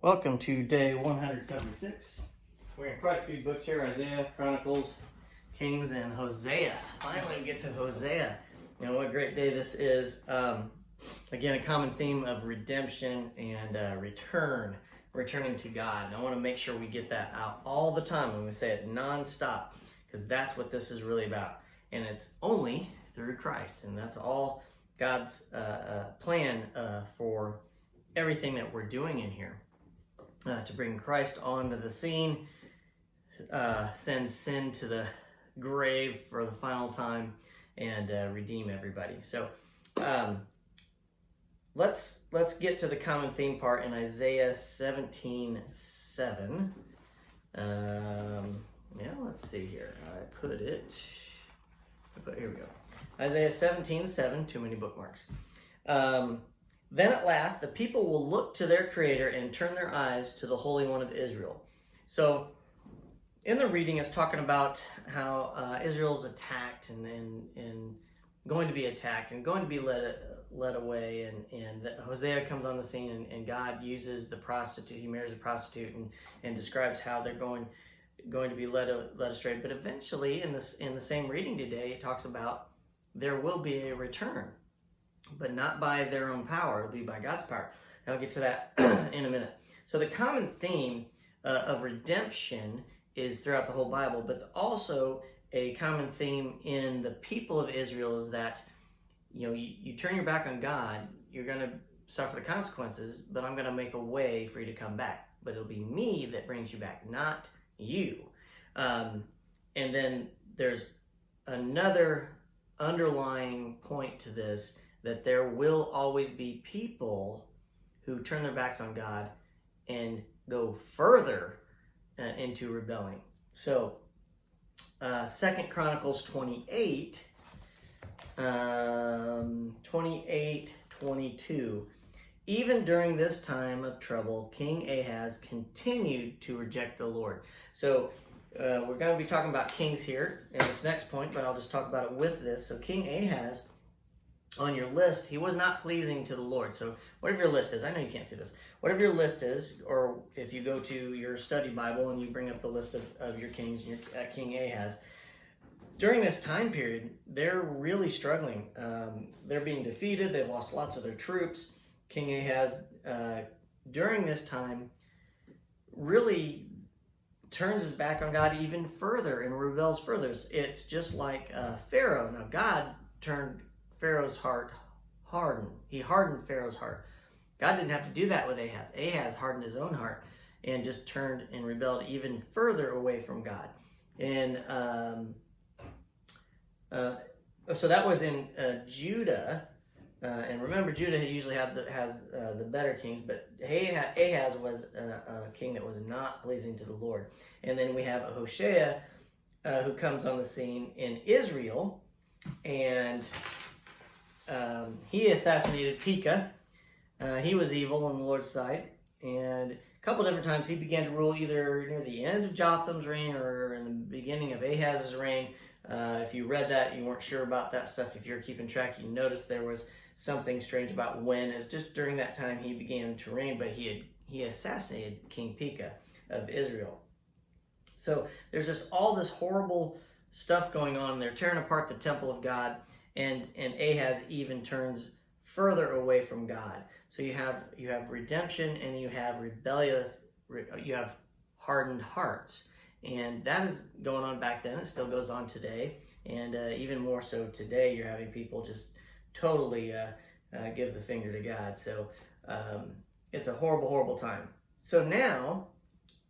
Welcome to day 176. We're in quite a few books here: Isaiah, Chronicles, Kings, and Hosea. Finally, we get to Hosea. You know what a great day this is. Again, a common theme of redemption and returning to God. And I want to make sure we get that out all the time when we say it nonstop, because that's what this is really about. And it's only through Christ, and that's all God's plan for everything that we're doing in here. To bring Christ onto the scene, send sin to the grave for the final time, and redeem everybody. So let's get to the common theme part in Isaiah 17:7. Let's see here. Here we go. Isaiah 17:7. Too many bookmarks. Then at last, the people will look to their Creator and turn their eyes to the Holy One of Israel. So, in the reading, it's talking about how Israel's attacked and going to be attacked and going to be led away. And Hosea comes on the scene, and God uses the prostitute. He marries a prostitute and describes how they're going to be led astray. But eventually, in the same reading today, it talks about there will be a return, but not by their own power. It'll be by God's power. And I'll get to that in a minute. So the common theme of redemption is throughout the whole Bible, but also a common theme in the people of Israel is that, you turn your back on God, you're going to suffer the consequences, but I'm going to make a way for you to come back. But it'll be me that brings you back, not you. And then there's another underlying point to this, that there will always be people who turn their backs on God and go further into rebelling. So, 2 Chronicles 28:22. Even during this time of trouble, King Ahaz continued to reject the Lord. So, we're going to be talking about kings here in this next point, but I'll just talk about it with this. So, King Ahaz, on your list, he was not pleasing to the Lord. So whatever your list is, I know you can't see this, whatever your list is, or if you go to your study Bible and you bring up the list of your kings and your King Ahaz, during this time period, they're really struggling. They're being defeated. They've lost lots of their troops. King Ahaz, during this time, really turns his back on God even further and rebels further. It's just like Pharaoh. Now, God turned Pharaoh's heart hardened. He hardened Pharaoh's heart. God didn't have to do that with Ahaz. Ahaz hardened his own heart and just turned and rebelled even further away from God. And so that was in Judah. And remember, Judah usually has the better kings, but Ahaz was a king that was not pleasing to the Lord. And then we have Hosea, who comes on the scene in Israel, and he assassinated Pekah. He was evil in the Lord's sight, and a couple different times he began to rule either near the end of Jotham's reign or in the beginning of Ahaz's reign. If you read that, you weren't sure about that stuff. If you're keeping track, you noticed there was something strange about when. It's just during that time he began to reign, but he assassinated King Pekah of Israel. So there's just all this horrible stuff going on. They're tearing apart the temple of God. And Ahaz even turns further away from God. So you have redemption, and you have you have hardened hearts. And that is going on back then. It still goes on today. And even more so today, you're having people just totally give the finger to God. So it's a horrible, horrible time. So now,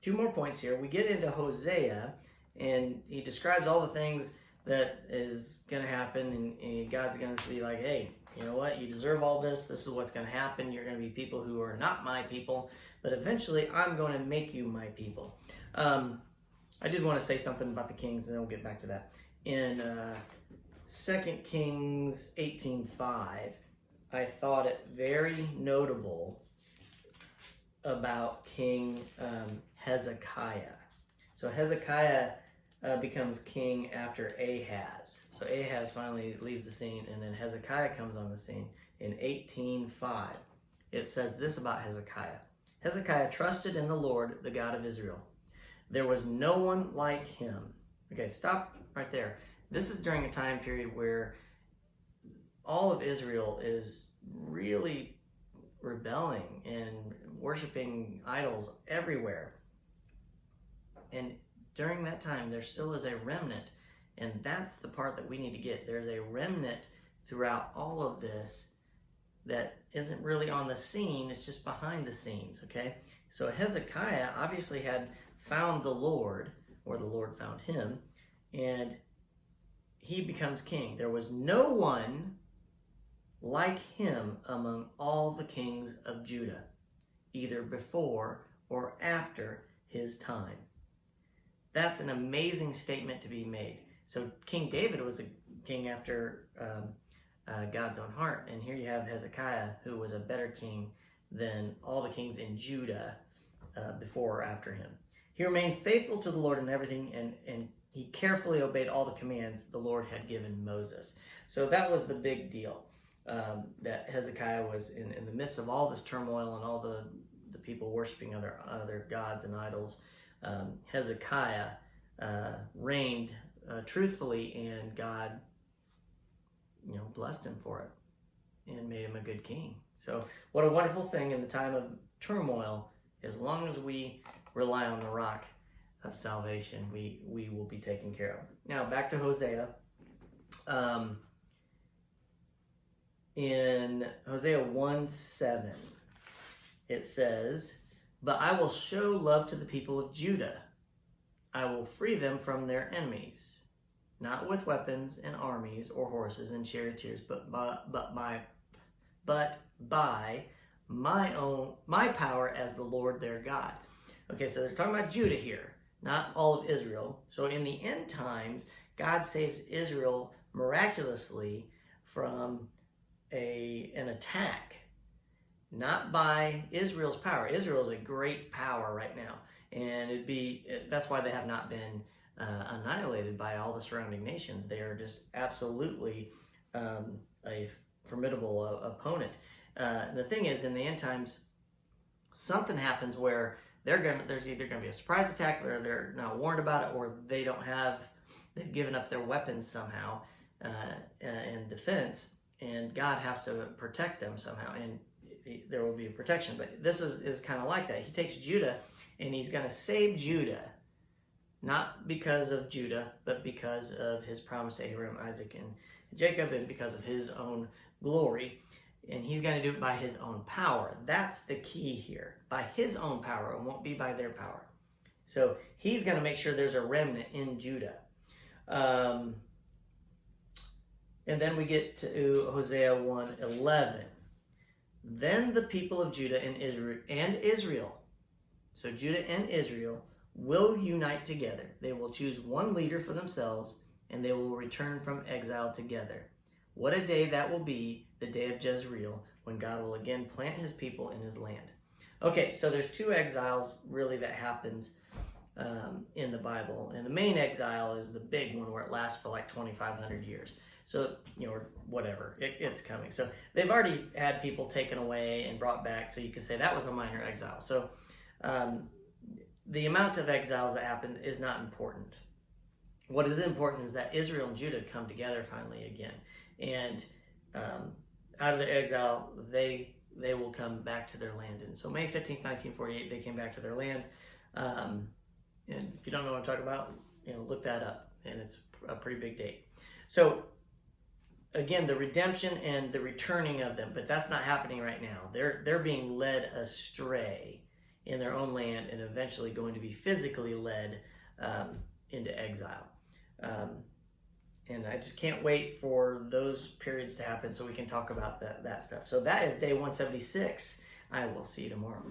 2 more points here. We get into Hosea, and he describes all the things that is going to happen, and God's going to be like, hey, you know what? You deserve all this. This is what's going to happen. You're going to be people who are not my people, but eventually I'm going to make you my people. I did want to say something about the kings, and then we'll get back to that. In 2 Kings 18:5, I thought it very notable about King Hezekiah. So Hezekiah becomes king after Ahaz. So Ahaz finally leaves the scene, and then Hezekiah comes on the scene in 18:5. It says this about Hezekiah. Hezekiah trusted in the Lord, the God of Israel. There was no one like him. Okay, stop right there. This is during a time period where all of Israel is really rebelling and worshiping idols everywhere. And during that time, there still is a remnant. And that's the part that we need to get. There's a remnant throughout all of this that isn't really on the scene. It's just behind the scenes, okay? So Hezekiah obviously had found the Lord, or the Lord found him, and he becomes king. There was no one like him among all the kings of Judah, either before or after his time. That's an amazing statement to be made. So King David was a king after God's own heart, and here you have Hezekiah, who was a better king than all the kings in Judah before or after him. He remained faithful to the Lord in everything, and he carefully obeyed all the commands the Lord had given Moses. So that was the big deal, that Hezekiah was in the midst of all this turmoil and all the people worshiping other gods and idols. Hezekiah reigned truthfully, and God, blessed him for it and made him a good king. So what a wonderful thing in the time of turmoil. As long as we rely on the rock of salvation, we will be taken care of. Now back to Hosea. In Hosea 1:7, it says, "But I will show love to the people of Judah. I will free them from their enemies, not with weapons and armies or horses and charioteers, but by my power as the Lord their God." Okay, so they're talking about Judah here, not all of Israel. So in the end times, God saves Israel miraculously from an attack, not by Israel's power. Israel is a great power right now, and that's why they have not been annihilated by all the surrounding nations. They are just absolutely a formidable opponent. The thing is, in the end times, something happens where there's either going to be a surprise attack, or they're not warned about it, or they've given up their weapons somehow in defense, and God has to protect them somehow, and there will be a protection. But this is kind of like that. He takes Judah, and he's going to save Judah, not because of Judah, but because of his promise to Abraham, Isaac, and Jacob, and because of his own glory. And he's going to do it by his own power. That's the key here. By his own power. It won't be by their power. So he's going to make sure there's a remnant in Judah. And then we get to Hosea 1:11. "Then the people of Judah and Israel, so Judah and Israel, will unite together. They will choose one leader for themselves, and they will return from exile together. What a day that will be, the day of Jezreel, when God will again plant his people in his land." Okay, so there's two exiles really that happens in the Bible. And the main exile is the big one where it lasts for like 2,500 years. So, or whatever, it's coming. So they've already had people taken away and brought back, so you could say that was a minor exile. So the amount of exiles that happened is not important. What is important is that Israel and Judah come together finally again. And out of their exile, they will come back to their land. And so May 15th, 1948, they came back to their land. And if you don't know what I'm talking about, look that up. And it's a pretty big date. So again, the redemption and the returning of them, but that's not happening right now. They're being led astray in their own land, and eventually going to be physically led into exile. And I just can't wait for those periods to happen so we can talk about that stuff. So that is day 176. I will see you tomorrow.